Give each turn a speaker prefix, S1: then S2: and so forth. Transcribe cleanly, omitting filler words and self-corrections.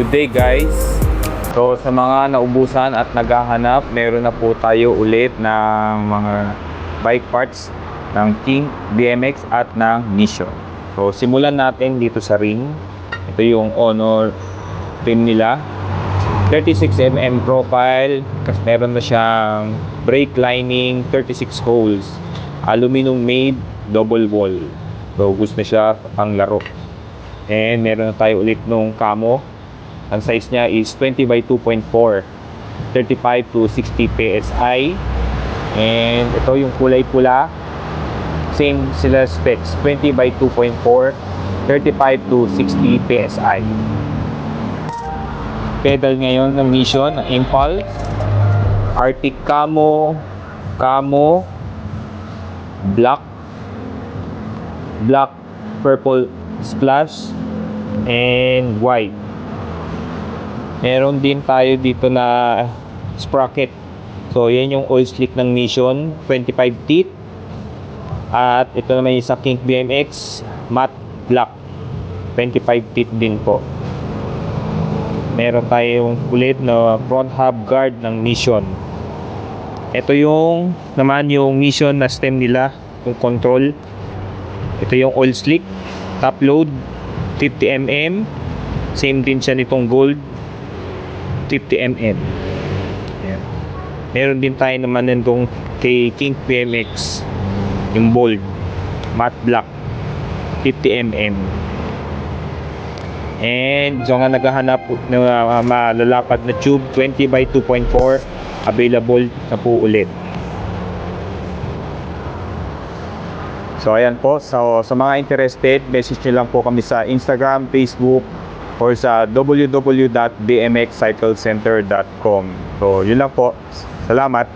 S1: Good day guys! So sa mga naubusan at naghahanap, meron na po tayo ulit ng mga bike parts ng King BMX at ng Mission. So simulan natin dito sa ring. Ito yung Honor rim nila. 36mm profile, kasi meron na siyang brake lining, 36 holes. Aluminum made, double wall. So gusto na siya pang laro. And meron na tayo ulit nung camo. Ang size niya is 20 by 2.4, 35 to 60 PSI. And ito yung kulay pula, same sila specs, 20 by 2.4, 35 to 60 PSI. Pedal ngayon ng Mission, ng Impulse, Arctic Camo, black, purple splash, and white. Meron din tayo dito na sprocket. So yan yung oil slick ng Mission, 25 teeth. At ito naman yung sa King BMX, matte black, 25 teeth din po. Meron tayong ulit na front hub guard ng Mission. Ito yung naman yung Mission na stem nila, yung control. Ito yung oil slick, top load, 50mm. Same din siya nitong gold, 50mm. Ayan. Meron din tayo naman nitong kay King BMX, yung bold, matte black, 50mm. And so nga naghahanap ng malalapad na tube, 20 by 2.4, available na po ulit. So ayan po, so, sa mga interested, message nyo lang po kami sa Instagram, Facebook, or sa www.bmxcyclecenter.com. So yun lang po. Salamat.